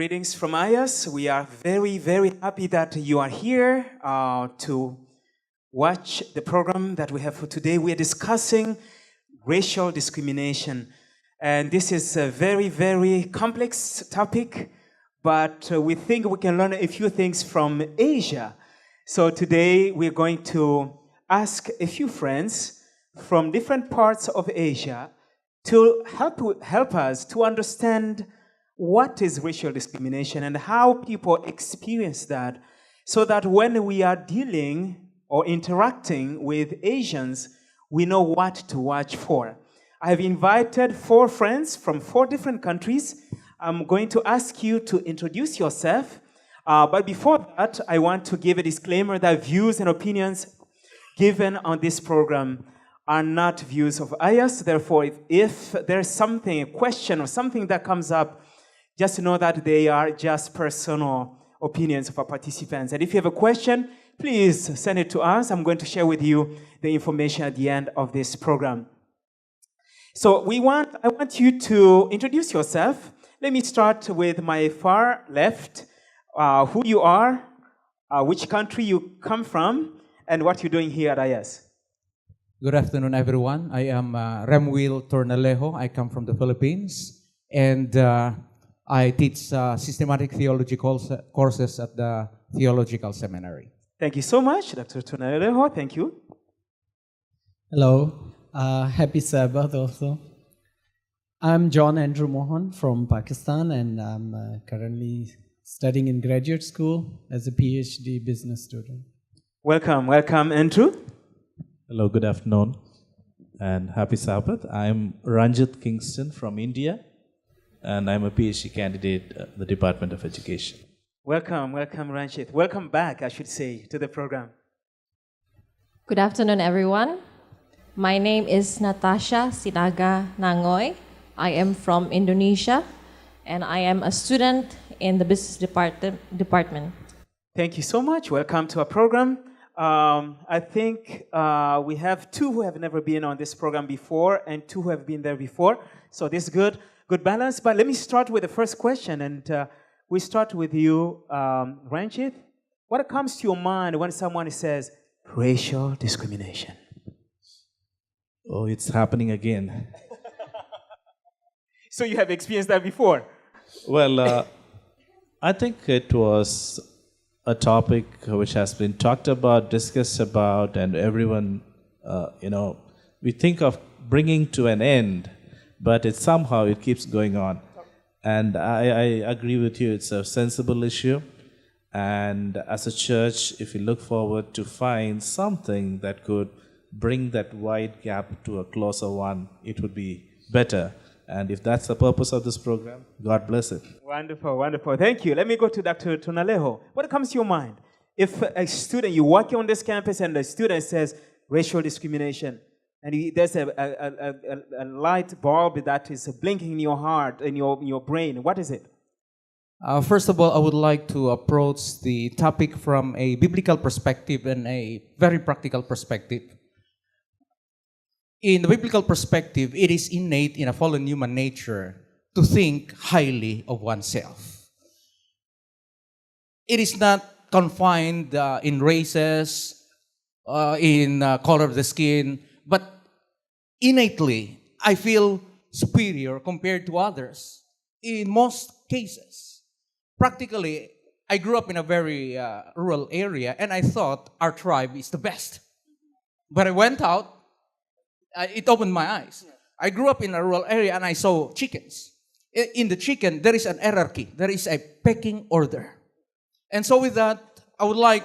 Greetings from IAS. We are very, very happy that you are here to watch the program that we have for today. We are discussing racial discrimination. And this is a very, very complex topic, but we think we can learn a few things from Asia. So today we're going to ask a few friends from different parts of Asia to help us to understand what is racial discrimination and how people experience that, so that when we are dealing or interacting with Asians, we know what to watch for. I have invited 4 friends from 4 different countries. I'm going to ask you to introduce yourself. But before that, I want to give a disclaimer that views and opinions given on this program are not views of IAS. Therefore, if there's something, a question or something that comes up, just know that they are just personal opinions of our participants. And if you have a question, please send it to us. I'm going to share with you the information at the end of this program. So I want you to introduce yourself. Let me start with my far left, who you are, which country you come from, and what you're doing here at IAS. Good afternoon, everyone. I am Remuel Tornalejo. I come from the Philippines, and I teach systematic theology courses at the Theological Seminary. Thank you so much, Dr. Tornalejo. Thank you. Hello. Happy Sabbath also. I'm John Andrew Mohan from Pakistan, and I'm currently studying in graduate school as a PhD business student. Welcome, Andrew. Hello, good afternoon, and happy Sabbath. I'm Ranjit Kingston from India, and I'm a PhD candidate at the Department of Education. Welcome, Ranjit. Welcome back, I should say, to the program. Good afternoon, everyone. My name is Natasha Sinaga Nangoy. I am from Indonesia, and I am a student in the business department. Thank you so much. Welcome to our program. I think we have 2 who have never been on this program before and 2 who have been there before. So this is good balance. But let me start with the first question, and we start with you, Ranjit. What comes to your mind when someone says racial discrimination? Oh, it's happening again. So you have experienced that before? Well, I think it was a topic which has been talked about, discussed about, and everyone, we think of bringing to an end, but somehow it keeps going on. And I agree with you, it's a sensible issue. And as a church, if we look forward to find something that could bring that wide gap to a closer one, it would be better. And if that's the purpose of this program, God bless it. Wonderful. Thank you. Let me go to Dr. Tornalejo. What comes to your mind? If a student, you're working on this campus and the student says racial discrimination, and there's a light bulb that is blinking in your heart, in your brain, what is it? First of all, I would like to approach the topic from a biblical perspective and a very practical perspective. In the biblical perspective, it is innate in a fallen human nature to think highly of oneself. It is not confined in races, in color of the skin, but innately, I feel superior compared to others in most cases. Practically, I grew up in a very rural area, and I thought our tribe is the best. But I went out, it opened my eyes. I grew up in a rural area and I saw chickens. In the chicken, there is an hierarchy. There is a pecking order. And so with that, I would like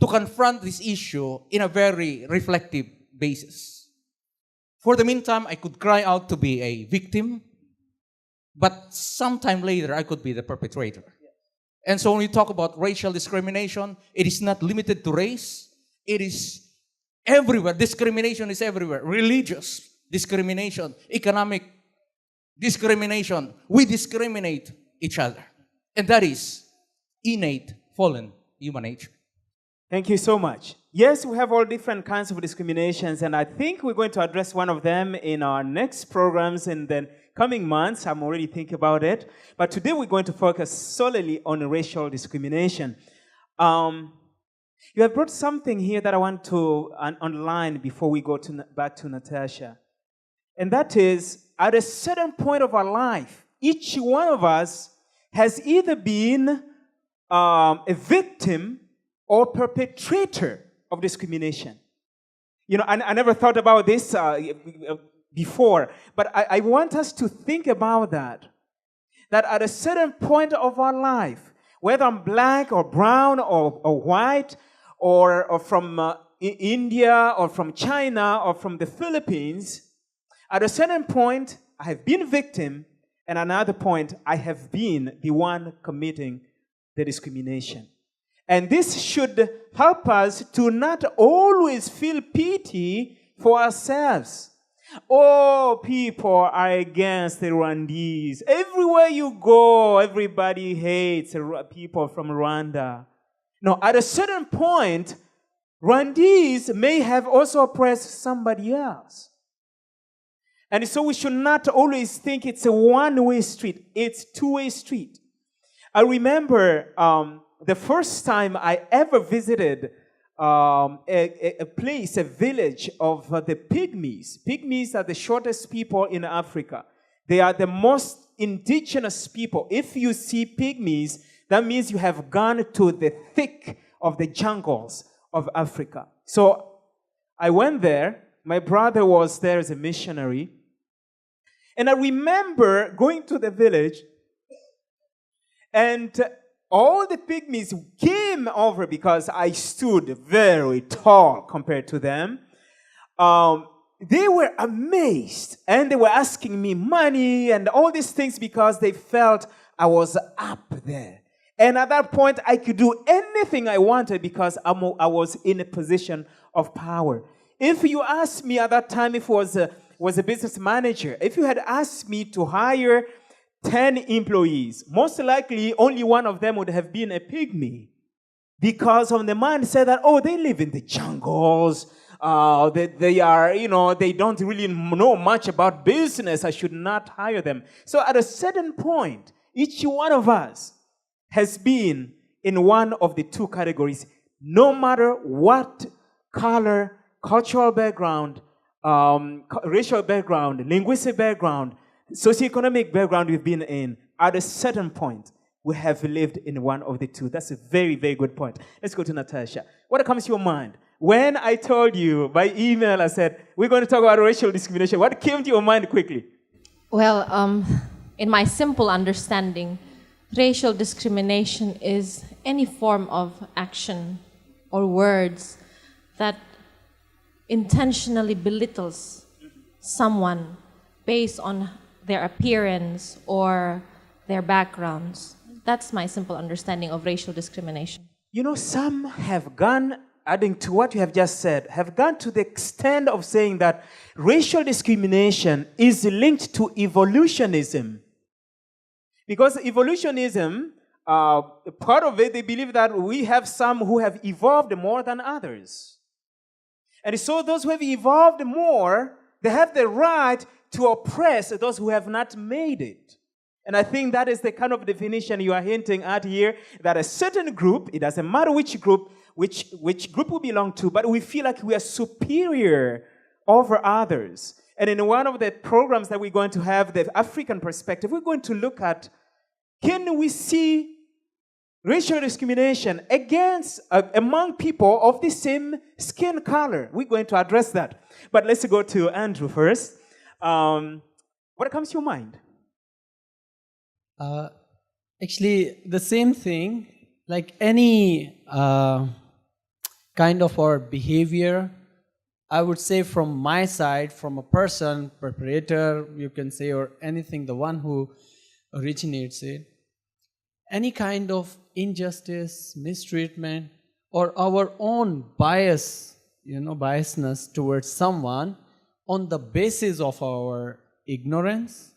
to confront this issue in a very reflective basis. For the meantime, I could cry out to be a victim, but sometime later, I could be the perpetrator. And so when we talk about racial discrimination, it is not limited to race. It is everywhere. Discrimination is everywhere. Religious discrimination, economic discrimination. We discriminate each other. And that is innate fallen human nature. Thank you so much. Yes, we have all different kinds of discriminations, and I think we're going to address one of them in our next programs in the coming months. I'm already thinking about it. But today we're going to focus solely on racial discrimination. You have brought something here that I want to underline before we go back to Natasha. And that is, at a certain point of our life, each one of us has either been a victim or perpetrator of discrimination. You know, I never thought about this before, but I want us to think about that. That at a certain point of our life, whether I'm black or brown or white or from India or from China or from the Philippines, at a certain point, I have been victim, and at another point, I have been the one committing the discrimination. And this should help us to not always feel pity for ourselves. Oh, people are against the Rwandese. Everywhere you go, everybody hates people from Rwanda. No, at a certain point, Rwandese may have also oppressed somebody else. And so we should not always think it's a one-way street. It's a two-way street. I remember the first time I ever visited a place, a village of the Pygmies. Pygmies are the shortest people in Africa. They are the most indigenous people. If you see Pygmies, that means you have gone to the thick of the jungles of Africa. So I went there. My brother was there as a missionary. And I remember going to the village, and all the pygmies came over because I stood very tall compared to them. They were amazed, and they were asking me money and all these things because they felt I was up there. And at that point, I could do anything I wanted because I was in a position of power. If you asked me at that time, if I was a business manager, if you had asked me to hire 10 employees, most likely only one of them would have been a pygmy, because of the mindset that, oh, they live in the jungles, they are, they don't really know much about business, I should not hire them. So at a certain point, each one of us has been in one of the two categories, no matter what color, cultural background, racial background, linguistic background, socioeconomic background we've been in. At a certain point, we have lived in one of the two. That's a very, very good point. Let's go to Natasha. What comes to your mind? When I told you by email, I said, we're going to talk about racial discrimination, what came to your mind quickly? Well, in my simple understanding, racial discrimination is any form of action or words that intentionally belittles someone based on their appearance or their backgrounds. That's my simple understanding of racial discrimination. Some have gone, adding to what you have just said, have gone to the extent of saying that racial discrimination is linked to evolutionism. Because evolutionism, part of it, they believe that we have some who have evolved more than others. And so those who have evolved more, they have the right to oppress those who have not made it. And I think that is the kind of definition you are hinting at here, that a certain group, it doesn't matter which group we belong to, but we feel like we are superior over others. And in one of the programs that we're going to have, the African perspective, we're going to look at, can we see racial discrimination among people of the same skin color? We're going to address that. But let's go to Andrew first. What comes to your mind? Actually, the same thing, like any kind of our behavior, I would say from my side, from a person, perpetrator, you can say, or anything, the one who originates it, any kind of injustice, mistreatment, or our own biasness towards someone on the basis of our ignorance,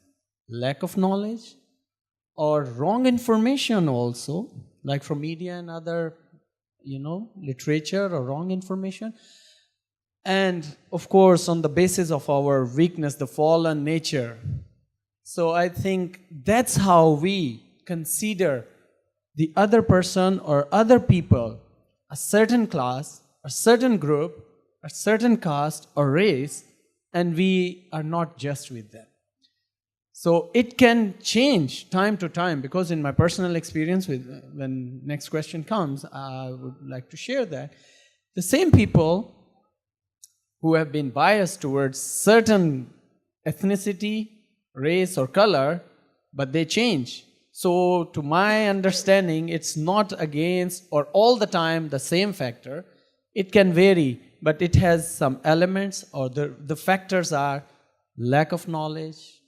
lack of knowledge, or wrong information also, like from media and other literature or wrong information. And of course, on the basis of our weakness, the fallen nature. So I think that's how we consider the other person or other people, a certain class, a certain group, a certain caste or race, and we are not just with them. So it can change time to time, because in my personal experience, when next question comes, I would like to share that the same people who have been biased towards certain ethnicity, race or color, but they change. So to my understanding, it's not against or all the time the same factor. It can vary, but it has some elements, or the factors are lack of knowledge,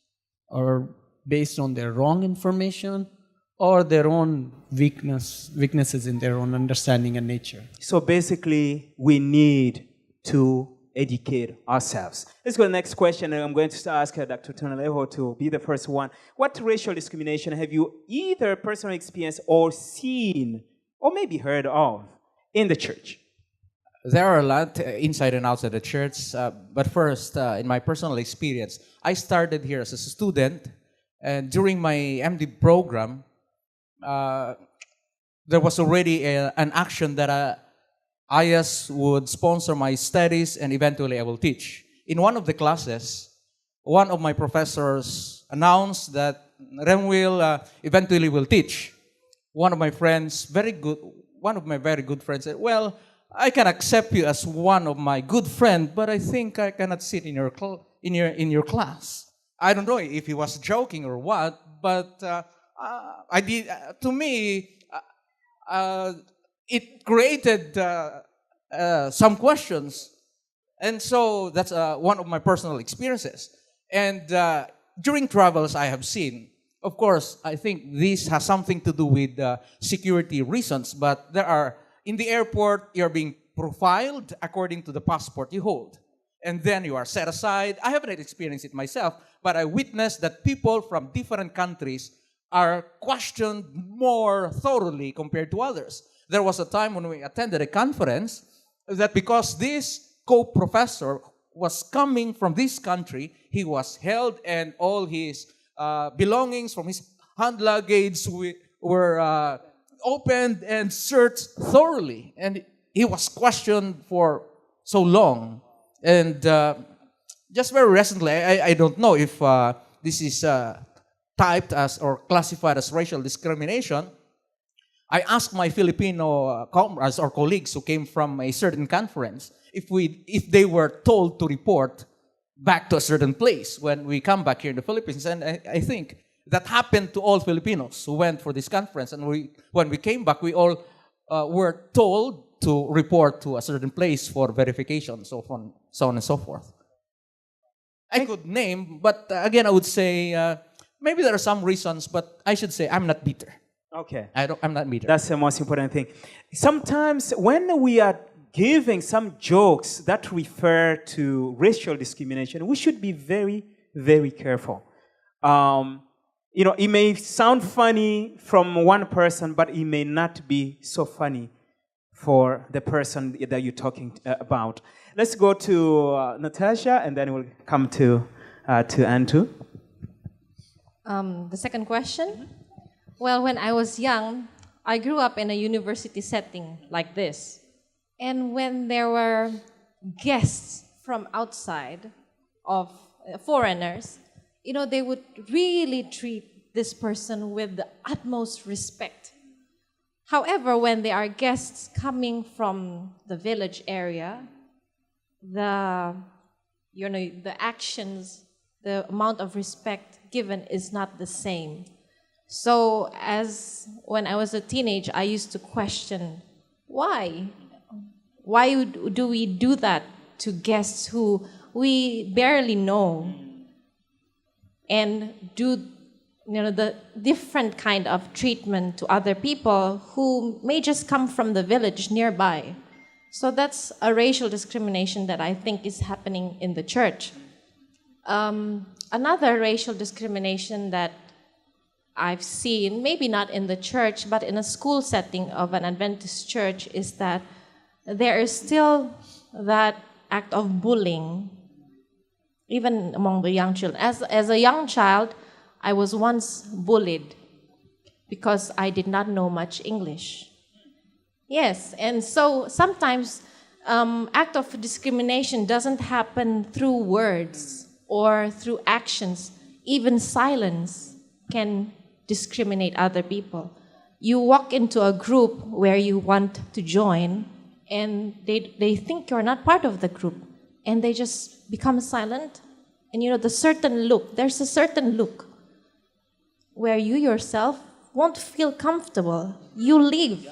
or based on their wrong information, or their own weaknesses in their own understanding and nature. So basically, we need to educate ourselves. Let's go to the next question, and I'm going to ask Dr. Tonalejo to be the first one. What racial discrimination have you either personally experienced or seen, or maybe heard of in the church? There are a lot inside and outside the church, but first, in my personal experience, I started here as a student, and during my MD program, there was already an action that IAS would sponsor my studies, and eventually I will teach. In one of the classes, one of my professors announced that Remwill eventually will teach. One of my very good friends said, "Well, I can accept you as one of my good friends, but I think I cannot sit in your class." I don't know if he was joking or what, but I did. To me, it created some questions, and so that's one of my personal experiences. And during travels, I have seen. Of course, I think this has something to do with security reasons, but there are. In the airport, you're being profiled according to the passport you hold. And then you are set aside. I haven't experienced it myself, but I witnessed that people from different countries are questioned more thoroughly compared to others. There was a time when we attended a conference that because this co-professor was coming from this country, he was held, and all his belongings from his hand luggage were opened and searched thoroughly, and he was questioned for so long. And just very recently, I don't know if this is typed as or classified as racial discrimination. I asked my Filipino comrades or colleagues who came from a certain conference if they were told to report back to a certain place when we come back here in the Philippines, and I think that happened to all Filipinos who went for this conference. And when we came back, we all were told to report to a certain place for verification, so on and so forth. I could name, but again, I would say maybe there are some reasons, but I should say I'm not bitter. Okay. I'm not bitter. That's the most important thing. Sometimes when we are giving some jokes that refer to racial discrimination, we should be very, very careful. It may sound funny from one person, but it may not be so funny for the person that you're talking about. Let's go to Natasha, and then we'll come to Antu. The second question. Well, when I was young, I grew up in a university setting like this. And when there were guests from outside of foreigners, they would really treat this person with the utmost respect. However, when there are guests coming from the village area, the actions, the amount of respect given is not the same. So when I was a teenager, I used to question, why? Why do we do that to guests who we barely know? And do the different kind of treatment to other people who may just come from the village nearby. So that's a racial discrimination that I think is happening in the church. Another racial discrimination that I've seen, maybe not in the church, but in a school setting of an Adventist church, is that there is still that act of bullying, even among the young children. As a young child, I was once bullied because I did not know much English. Yes, and so sometimes act of discrimination doesn't happen through words or through actions. Even silence can discriminate other people. You walk into a group where you want to join, and they think you're not part of the group, and they just become silent. And there's a certain look where you yourself won't feel comfortable. You leave.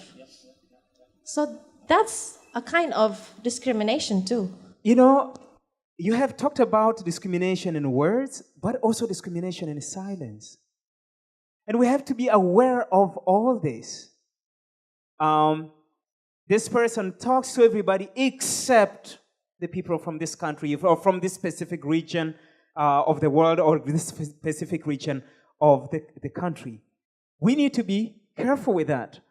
So that's a kind of discrimination too. You have talked about discrimination in words, but also discrimination in silence. And we have to be aware of all this. This person talks to everybody except the people from this country or from this specific region of the world or this specific region of the country. We need to be careful with that.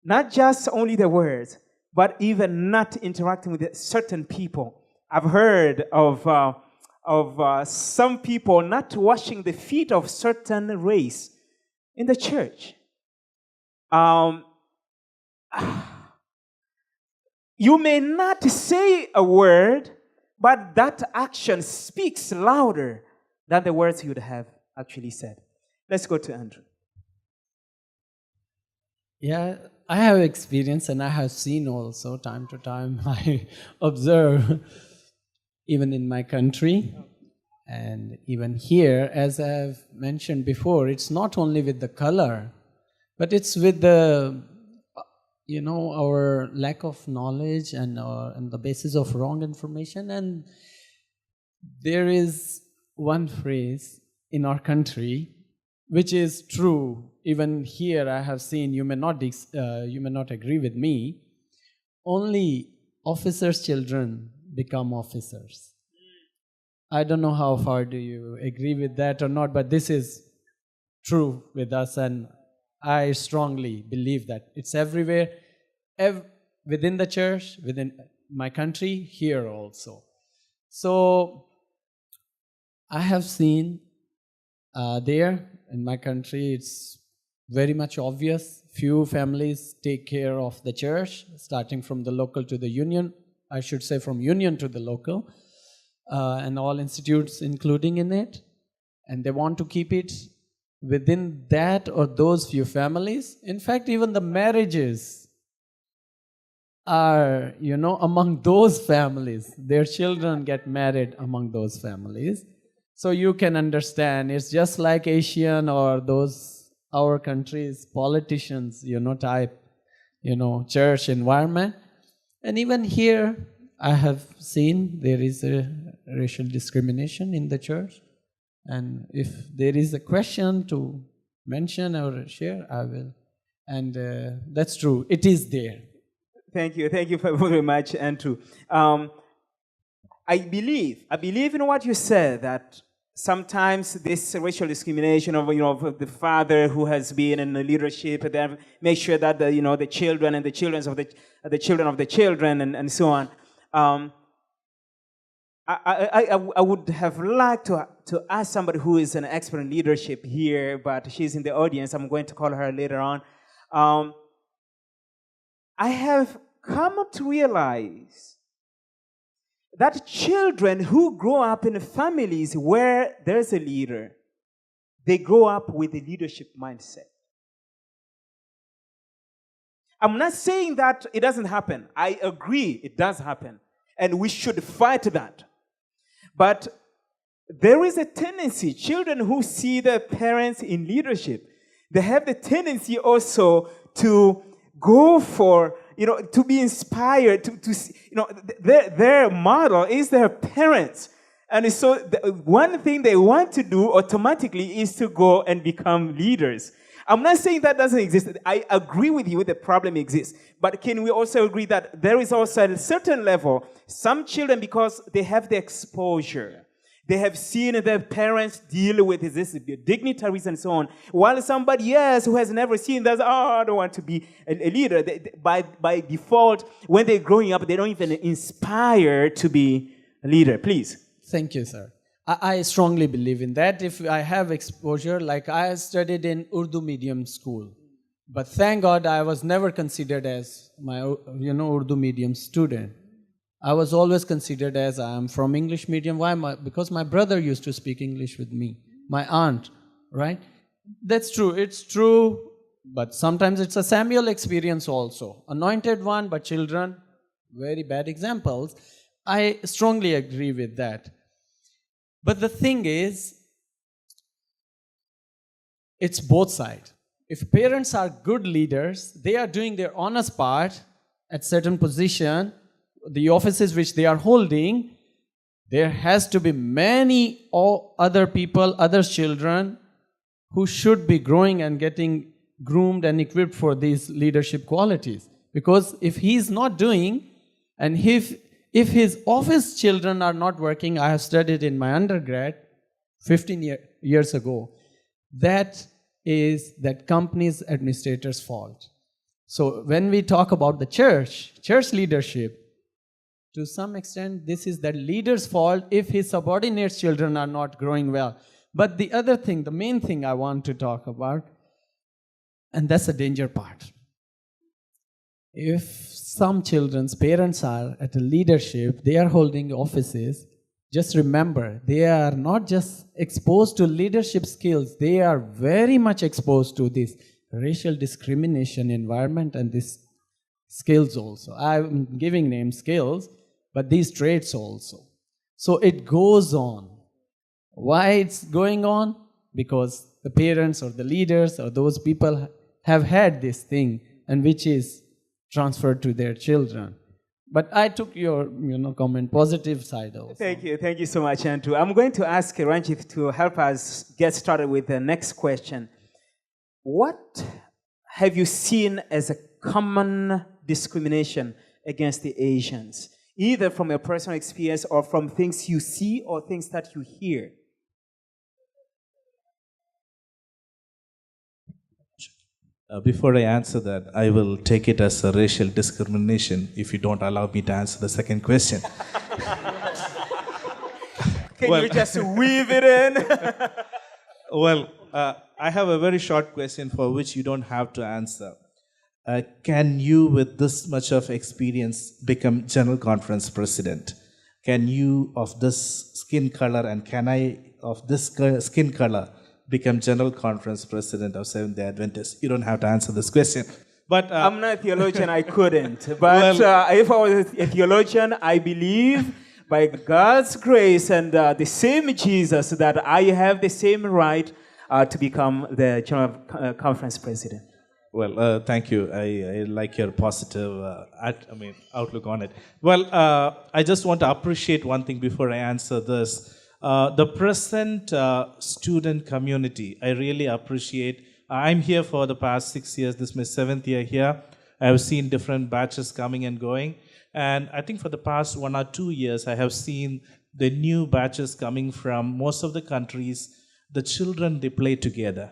Not just only the words, but even not interacting with certain people. I've heard of some people not washing the feet of certain race in the church. You may not say a word, but that action speaks louder than the words you would have actually said. Let's go to Andrew. Yeah, I have experience and I have seen also time to time. I observe even in my country and even here, as I've mentioned before, it's not only with the color, but it's with the, our lack of knowledge and the basis of wrong information. And there is one phrase in our country which is true. Even here, I have seen, you may not agree with me, only officers' children become officers. I don't know how far do you agree with that or not, but this is true with us, and I strongly believe that it's everywhere, within the church, within my country, here also. So I have seen there in my country, it's very much obvious. Few families take care of the church, starting from the local to the union. I should say from union to the local, and all institutes including in it. And they want to keep it within that or those few families. In fact, even the marriages are, among those families. Their children get married among those families. So you can understand, it's just like Asian or our country's politicians, type, church environment. And even here, I have seen there is a racial discrimination in the church. And if there is a question to mention or share, I will. And that's true. It is there. Thank you very much, Andrew. I believe in what you said, that sometimes this racial discrimination of the father who has been in the leadership, and then make sure that the children and the children of the children and so on. I would have liked to ask somebody who is an expert in leadership here, but she's in the audience. I'm going to call her later on. I have come to realize that children who grow up in families where there's a leader, they grow up with a leadership mindset. I'm not saying that it doesn't happen. I agree it does happen, and we should fight that. But there is a tendency, children who see their parents in leadership, they have the tendency also to go for, to be inspired, their model is their parents. And so one thing they want to do automatically is to go and become leaders. I'm not saying that doesn't exist. I agree with you, the problem exists. But can we also agree that there is also at a certain level, some children, because they have the exposure, They have seen their parents deal with this dignitaries and so on. While somebody else who has never seen that, I don't want to be a leader. By default, when they're growing up, they don't even inspire to be a leader. Please. Thank you, sir. I strongly believe in that. If I have exposure, like I studied in Urdu medium school, but thank God I was never considered as my, Urdu medium student. I was always considered as I am from English medium. Why? Because my brother used to speak English with me, my aunt, right? That's true. It's true, but sometimes it's a Samuel experience also. Anointed one, but children, very bad examples. I strongly agree with that. But the thing is, it's both sides. If parents are good leaders, they are doing their honest part at certain position, the offices which they are holding, there has to be many other people, other children who should be growing and getting groomed and equipped for these leadership qualities. Because if he's not doing, and if his office children are not working, I have studied in my undergrad 15 years ago, that is that company's administrator's fault. So when we talk about the church leadership, to some extent, this is the leader's fault if his subordinates' children are not growing well. But the other thing, the main thing I want to talk about, and that's the danger part. If some children's parents are at a leadership, they are holding offices, just remember, they are not just exposed to leadership skills, they are very much exposed to this racial discrimination environment and these skills also. I'm giving names skills, but these traits also. So it goes on. Why it's going on? Because the parents or the leaders or those people have had this thing, and which is transferred to their children. But I took your comment positive side also. Thank you so much, Andrew. I'm going to ask Ranjit to help us get started with the next question. What have you seen as a common discrimination against the Asians, either from your personal experience or from things you see or things that you hear? Before I answer that, I will take it as a racial discrimination if you don't allow me to answer the second question. Can you just weave it in? Well, I have a very short question for which you don't have to answer. Can you, with this much of experience, become General Conference President? Can you, of this skin color, and can I, of this skin color, become General Conference President of Seventh-day Adventists? You don't have to answer this question. But I'm not a theologian, I couldn't. But if I was a theologian, I believe by God's grace and the same Jesus that I have the same right to become the General Conference President. Well, thank you. I like your positive outlook on it. Well, I just want to appreciate one thing before I answer this. The present student community, I really appreciate. I'm here for the past 6 years. This is my 7th year here. I have seen different batches coming and going. And I think for the past 1 or 2 years, I have seen the new batches coming from most of the countries. The children, they play together.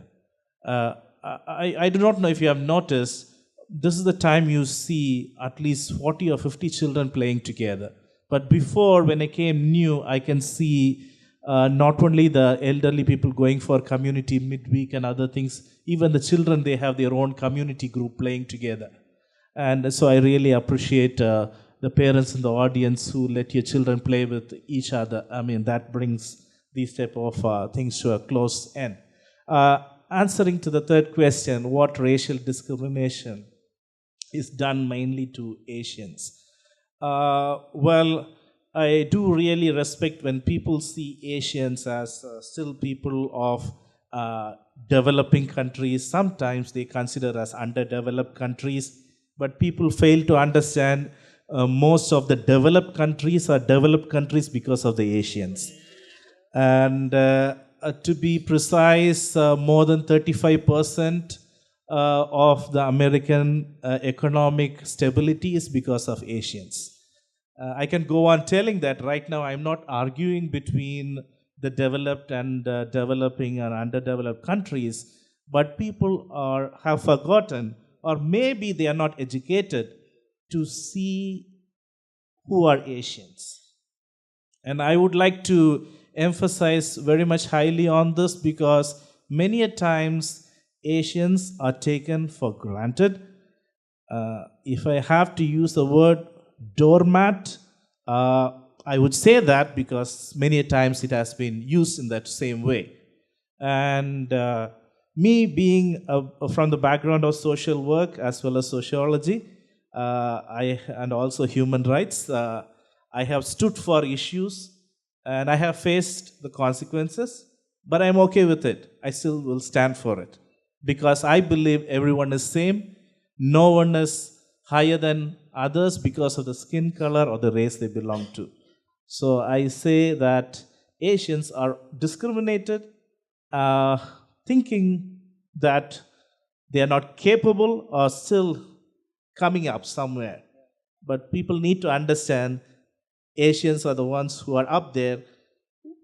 I do not know if you have noticed, this is the time you see at least 40 or 50 children playing together. But before, when I came new, I can see not only the elderly people going for community midweek and other things, even the children, they have their own community group playing together. And so I really appreciate the parents in the audience who let your children play with each other. I mean, that brings these type of things to a close end. Answering to the third question, what racial discrimination is done mainly to Asians? Well, I do really respect when people see Asians as still people of developing countries. Sometimes they consider as underdeveloped countries, but people fail to understand most of the developed countries are developed countries because of the Asians. And to be precise, more than 35% of the American economic stability is because of Asians. I can go on telling that right now I'm not arguing between the developed and developing and underdeveloped countries, but people have forgotten, or maybe they are not educated to see who are Asians. And I would like to emphasize very much highly on this because many a times Asians are taken for granted. If I have to use the word doormat, I would say that because many a times it has been used in that same way. And me being from the background of social work as well as sociology, and also human rights, I have stood for issues and I have faced the consequences, but I'm okay with it. I still will stand for it because I believe everyone is same. No one is higher than others because of the skin color or the race they belong to. So I say that Asians are discriminated, thinking that they are not capable or still coming up somewhere. But people need to understand Asians are the ones who are up there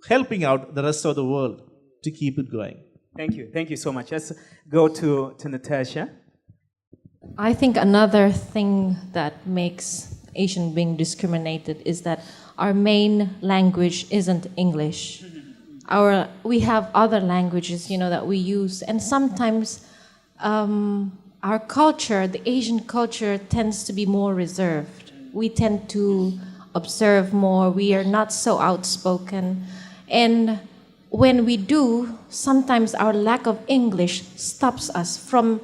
helping out the rest of the world to keep it going. Thank you. Thank you so much. Let's go to Natasha. I think another thing that makes Asian being discriminated is that our main language isn't English. We have other languages, that we use, and sometimes our culture, the Asian culture, tends to be more reserved. We tend to observe more. We are not so outspoken, and when we do, sometimes our lack of English stops us from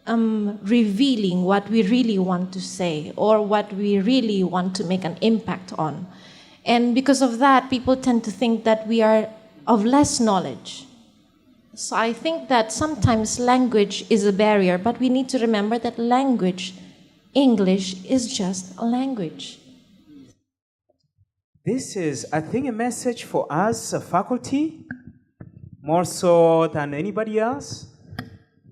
revealing what we really want to say or what we really want to make an impact on. And because of that, people tend to think that we are of less knowledge. So I think that sometimes language is a barrier, but we need to remember that English is just a language. This is, I think, a message for us, faculty, more so than anybody else.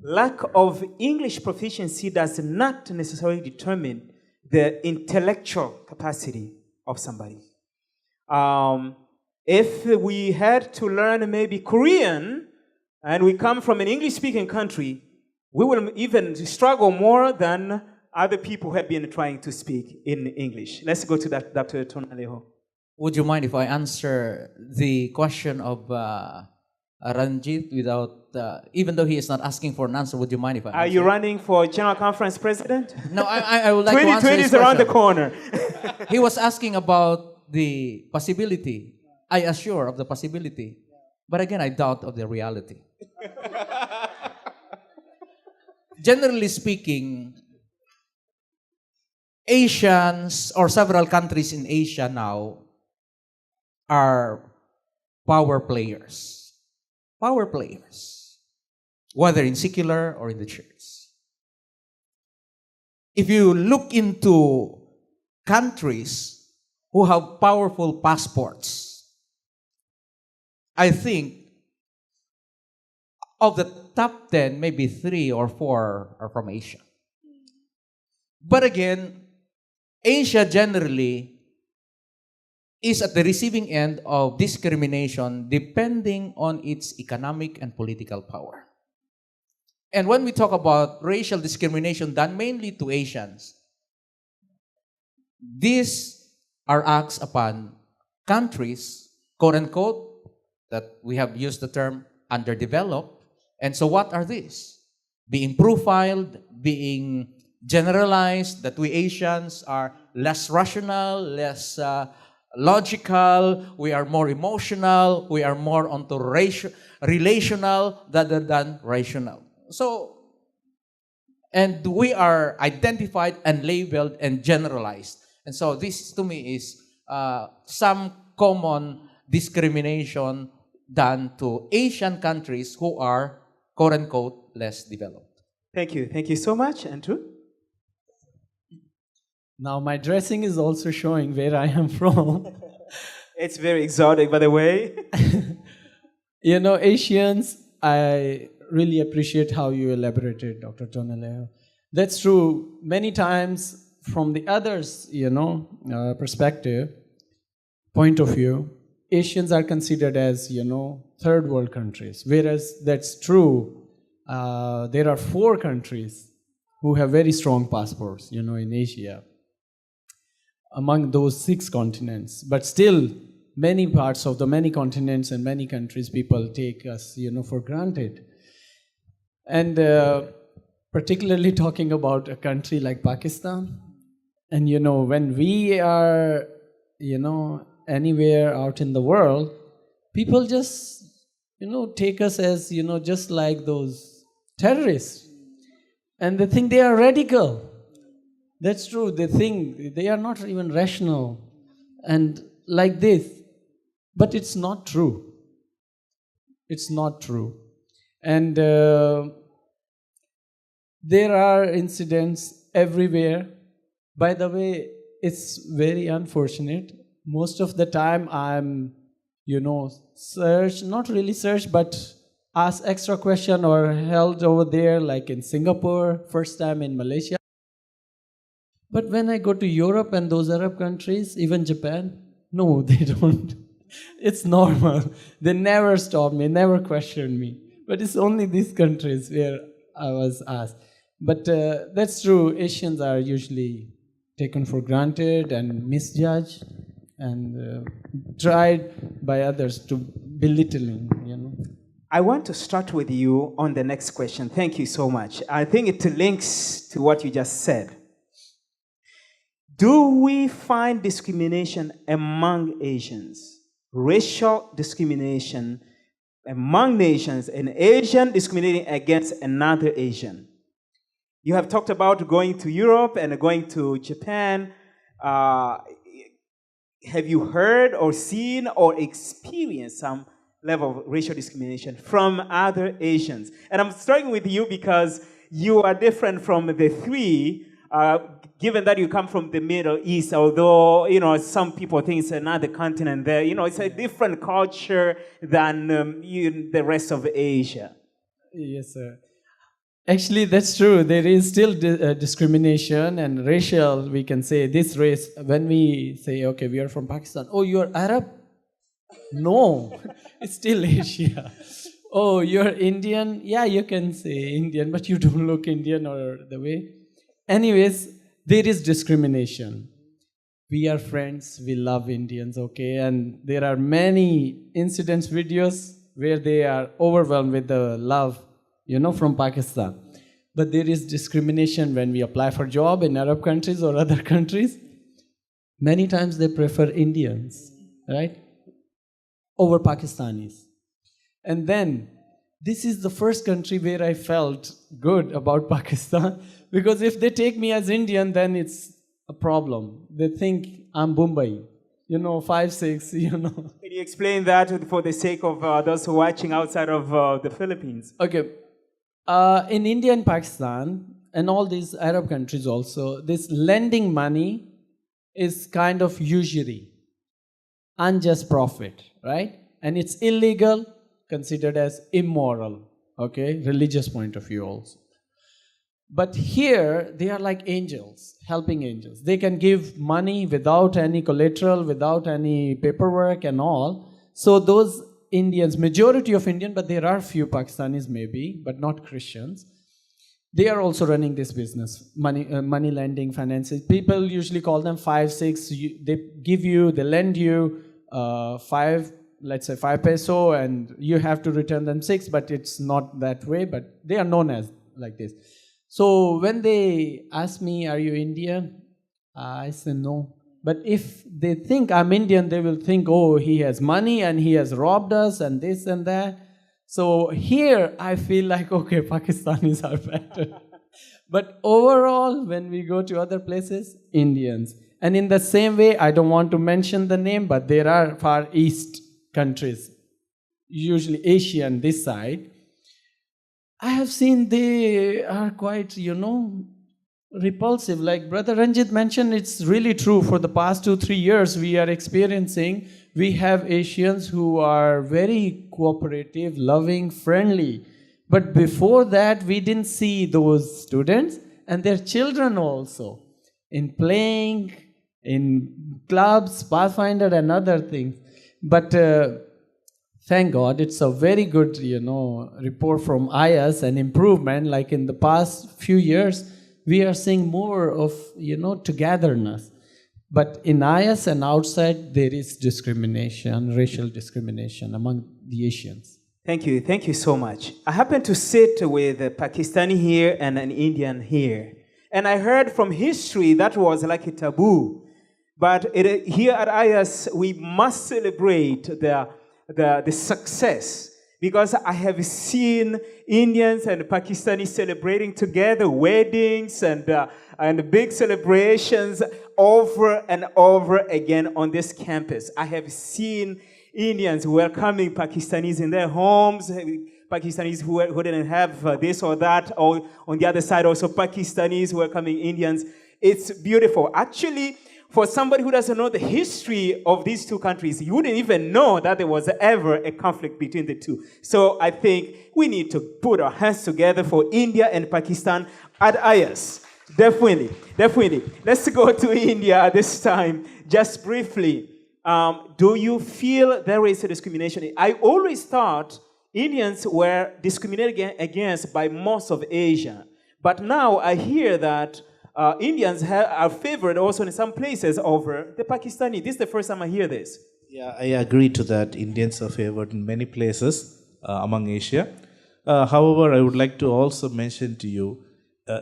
Lack of English proficiency does not necessarily determine the intellectual capacity of somebody. If we had to learn maybe Korean and we come from an English-speaking country, we will even struggle more than other people who have been trying to speak in English. Let's go to that, Dr. Tonaleho. Would you mind if I answer the question of Ranjit without, even though he is not asking for an answer, would you mind if I answer? Are you running for General Conference President? No, I would like to answer 2020 his is around the question. corner. He was asking about the possibility. I assure of the possibility. But again, I doubt of the reality. Generally speaking, Asians or several countries in Asia now are power players. Power players. Whether in secular or in the church. If you look into countries who have powerful passports, I think of the top 10, maybe 3 or 4 are from Asia. But again, Asia generally is at the receiving end of discrimination depending on its economic and political power. And when we talk about racial discrimination done mainly to Asians, these are acts upon countries, quote unquote, that we have used the term underdeveloped. And so what are these? Being profiled, being generalized, that we Asians are less rational, less logical, we are more emotional, we are more onto relational rather than rational. So, and we are identified and labeled and generalized. And so this to me is some common discrimination done to Asian countries who are, quote unquote, less developed. Thank you. Thank you so much, Andrew. Now my dressing is also showing where I am from. It's very exotic, by the way. Asians, I really appreciate how you elaborated, Dr. Tonaleho. That's true. Many times from the others, perspective, point of view, Asians are considered as, third world countries, whereas that's true. There are 4 countries who have very strong passports, in Asia, among those 6 continents. But still, many parts of the many continents and many countries, people take us, for granted. And particularly talking about a country like Pakistan, and when we are, anywhere out in the world, people just, take us as, just like those terrorists. And they think they are radical. That's true. They think they are not even rational and like this. But it's not true. It's not true. And there are incidents everywhere. By the way, it's very unfortunate. Most of the time I'm, not really searched, but ask extra question or held over there, like in Singapore, first time in Malaysia. But when I go to Europe and those Arab countries, even Japan, no, they don't. It's normal. They never stop me, never question me. But it's only these countries where I was asked. But that's true. Asians are usually taken for granted and misjudged and tried by others to belittling, I want to start with you on the next question. Thank you so much. I think it links to what you just said. Do we find discrimination among Asians? Racial discrimination among nations, an Asian discriminating against another Asian. You have talked about going to Europe and going to Japan. Have you heard or seen or experienced some level of racial discrimination from other Asians? And I'm starting with you because you are different from the 3, given that you come from the Middle East, although, some people think it's another continent there. It's a different culture than the rest of Asia. Yes, sir. Actually, that's true. There is still discrimination and racial, we can say, this race. When we say, okay, we are from Pakistan. Oh, you're Arab? No, it's still Asia. Oh, you're Indian? Yeah, you can say Indian, but you don't look Indian or the way. Anyways, there is discrimination. We are friends, we love Indians, okay? And there are many incidents, videos where they are overwhelmed with the love, from Pakistan. But there is discrimination when we apply for job in Arab countries or other countries. Many times they prefer Indians, right? Over Pakistanis. And then, this is the first country where I felt good about Pakistan, because if they take me as Indian, then it's a problem. They think I'm Mumbai, 5'6", Can you explain that for the sake of those who are watching outside of the Philippines? Okay. In India and Pakistan, and all these Arab countries also, this lending money is kind of usury, unjust profit, right? And it's illegal, considered as immoral, okay? Religious point of view also. But here, they are like angels, helping angels. They can give money without any collateral, without any paperwork and all. So those Indians, majority of Indian, but there are few Pakistanis maybe, but not Christians. They are also running this business, money lending, finances. People usually call them 5-6. They lend you 5, let's say 5 peso, and you have to return them 6, but it's not that way, but they are known as like this. So when they ask me, are you Indian? I say no. But if they think I'm Indian, they will think, oh, he has money and he has robbed us and this and that. So here I feel like, okay, Pakistanis are better. But overall, when we go to other places, Indians. And in the same way, I don't want to mention the name, but there are Far East countries, usually Asian this side. I have seen they are quite, repulsive. Like Brother Ranjit mentioned, it's really true. For the past 2-3 years, we have Asians who are very cooperative, loving, friendly. But before that, we didn't see those students and their children also in playing, in clubs, Pathfinder and other things. But thank God, it's a very good, report from IAS and improvement. Like in the past few years, we are seeing more of, togetherness. But in IAS and outside, there is discrimination, racial discrimination among the Asians. Thank you so much. I happen to sit with a Pakistani here and an Indian here. And I heard from history that was like a taboo. But here at IAS, we must celebrate the success, because I have seen Indians and Pakistanis celebrating together weddings and big celebrations over and over again on this campus. I have seen Indians welcoming Pakistanis in their homes, Pakistanis who didn't have this or that, or on the other side also Pakistanis welcoming Indians. It's beautiful. Actually, for somebody who doesn't know the history of these two countries, you wouldn't even know that there was ever a conflict between the two. So I think we need to put our hands together for India and Pakistan at IAS. Definitely. Let's go to India this time, just briefly. Do you feel there is a discrimination? I always thought Indians were discriminated against by most of Asia. But now I hear that Indians are favored also in some places over the Pakistani. This is the first time I hear this. Yeah, I agree to that. Indians are favored in many places among Asia. However, I would like to also mention to you,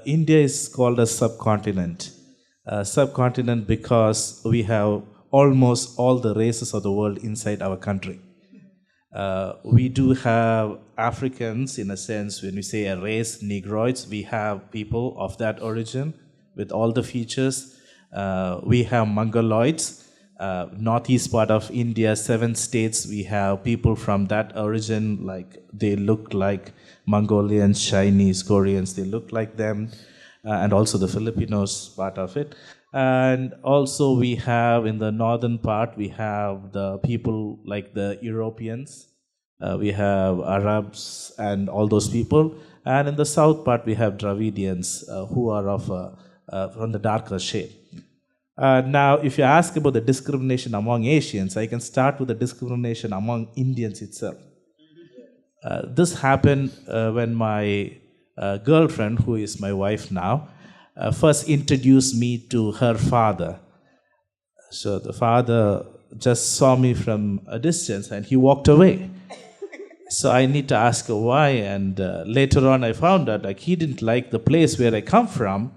India is called a subcontinent. Subcontinent because we have almost all the races of the world inside our country. We do have Africans, in a sense. When we say a race, Negroids, we have people of that origin with all the features. We have Mongoloids, northeast part of India, 7 states, we have people from that origin, like they look like Mongolians, Chinese, Koreans, they look like them, and also the Filipinos part of it. And also we have in the northern part, we have the people like the Europeans, we have Arabs and all those people. And in the south part, we have Dravidians who are of from the darker shade. Now, if you ask about the discrimination among Asians, I can start with the discrimination among Indians itself. This happened when my girlfriend, who is my wife now, first introduced me to her father. So the father just saw me from a distance and he walked away. So I need to ask her why, and later on I found out like he didn't like the place where I come from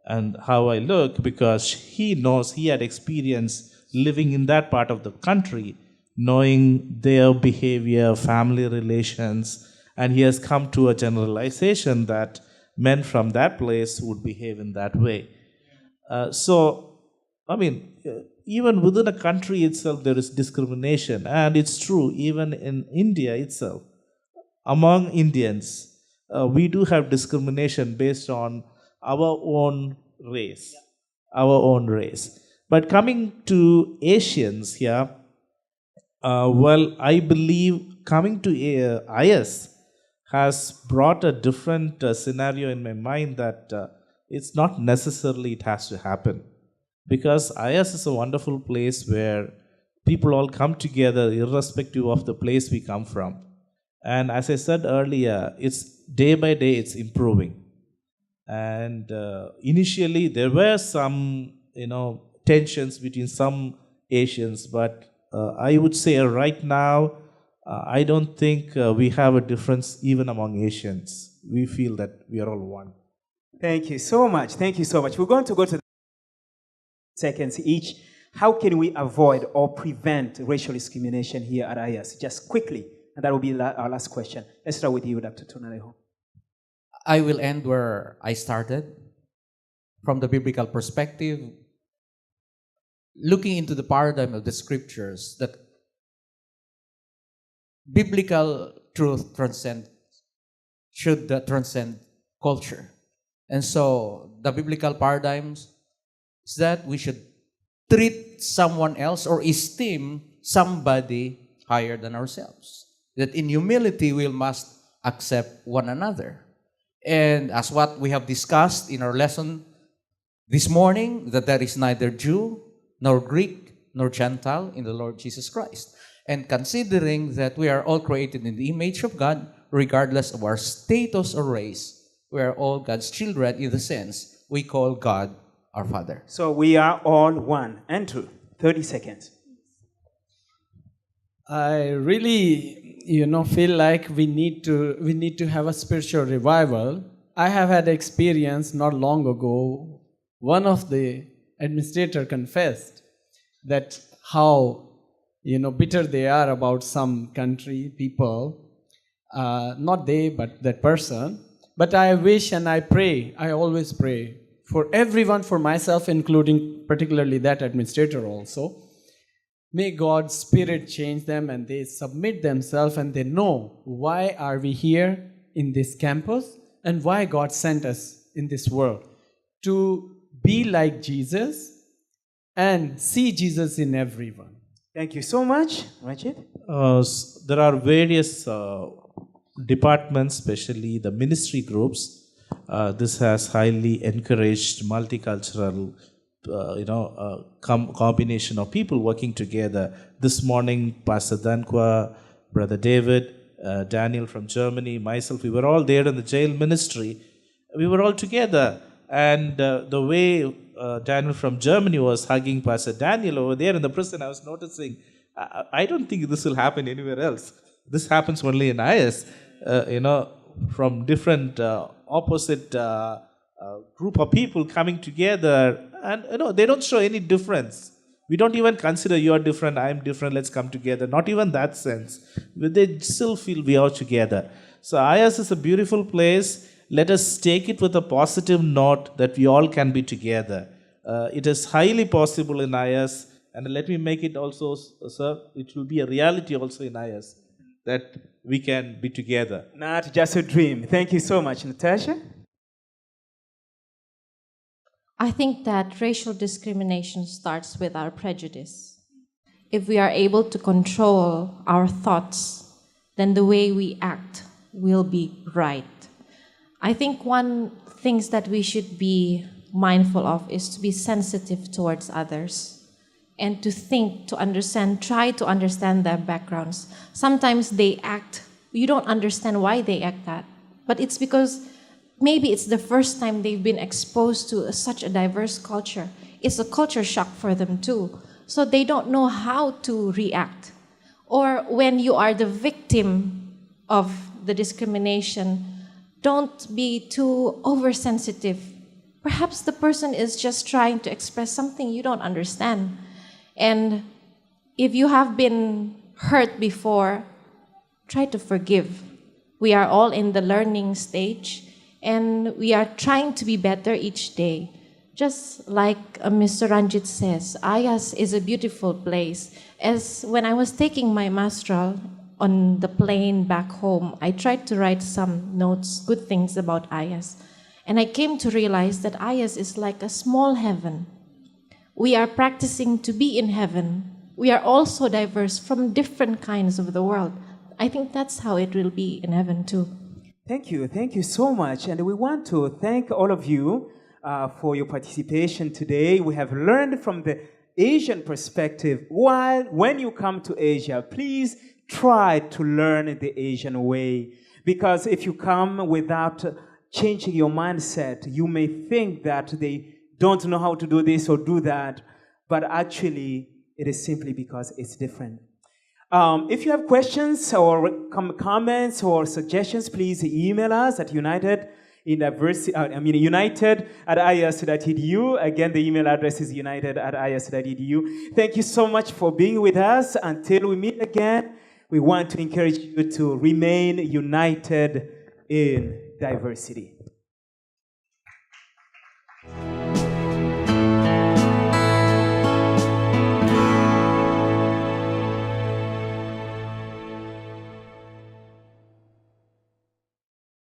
and how I look, because he knows he had experience living in that part of the country, knowing their behavior, family relations, and he has come to a generalization that men from that place would behave in that way. Even within a country itself, there is discrimination, and it's true, even in India itself. Among Indians, we do have discrimination based on our own race. But coming to Asians here, I believe coming to IS has brought a different scenario in my mind that it's not necessarily it has to happen. Because IS is a wonderful place where people all come together irrespective of the place we come from. And as I said earlier, it's day by day it's improving. And initially there were some, tensions between some Asians, but I would say right now, I don't think we have a difference even among Asians. We feel that we are all one. Thank you so much. We're going to go to seconds each. How can we avoid or prevent racial discrimination here at IAS? Just quickly, and that will be our last question. Let's start with you, Dr. Tunareho. I will end where I started. From the biblical perspective, looking into the paradigm of the scriptures, that biblical truth should transcend culture. And so the biblical paradigms is that we should treat someone else or esteem somebody higher than ourselves. That in humility we must accept one another. And as what we have discussed in our lesson this morning, that there is neither Jew nor Greek nor Gentile in the Lord Jesus Christ. And considering that we are all created in the image of God, regardless of our status or race, we are all God's children in the sense we call God our Father. So we are all one. Andrew, 30 seconds. I really, feel like we need to have a spiritual revival. I have had experience not long ago. One of the administrator confessed that how bitter they are about some country people, not they, but that person. But I wish and I pray, I always pray for everyone, for myself, including particularly that administrator also. May God's Spirit change them and they submit themselves and they know why are we here in this campus and why God sent us in this world. To be like Jesus and see Jesus in everyone. Thank you so much, Rajit. There are various departments, especially the ministry groups. This has highly encouraged multicultural, combination of people working together. This morning, Pastor Dankwa, Brother David, Daniel from Germany, myself, we were all there in the jail ministry. We were all together. And the way Daniel from Germany was hugging Pastor Daniel over there in the prison, I was noticing, I don't think this will happen anywhere else. This happens only in IS, from different opposite group of people coming together, and they don't show any difference. We don't even consider you're different, I'm different, let's come together. Not even that sense. They still feel we are together. So IS is a beautiful place. Let us take it with a positive note that we all can be together. It is highly possible in IS, and let me make it also, sir, it will be a reality also in IS, that we can be together. Not just a dream. Thank you so much, Natasha. I think that racial discrimination starts with our prejudice. If we are able to control our thoughts, then the way we act will be right. I think one things that we should be mindful of is to be sensitive towards others and to think, to understand, try to understand their backgrounds. Sometimes they act, you don't understand why they act that, but it's because maybe it's the first time they've been exposed to such a diverse culture. It's a culture shock for them too. So they don't know how to react. Or when you are the victim of the discrimination, don't be too oversensitive. Perhaps the person is just trying to express something you don't understand. And if you have been hurt before, try to forgive. We are all in the learning stage, and we are trying to be better each day. Just like Mr. Ranjit says, IAS is a beautiful place. As when I was taking my masteral on the plane back home, I tried to write some notes, good things about IAS. And I came to realize that IAS is like a small heaven. We are practicing to be in heaven. We are also diverse from different kinds of the world. I think that's how it will be in heaven too. Thank you so much. And we want to thank all of you for your participation today. We have learned from the Asian perspective. When you come to Asia, please try to learn the Asian way. Because if you come without changing your mindset, you may think that they don't know how to do this or do that. But actually, it is simply because it's different. If you have questions or comments or suggestions, please email us at united@ias.edu. Again, the email address is united@ias.edu. Thank you so much for being with us. Until we meet again, we want to encourage you to remain united in diversity.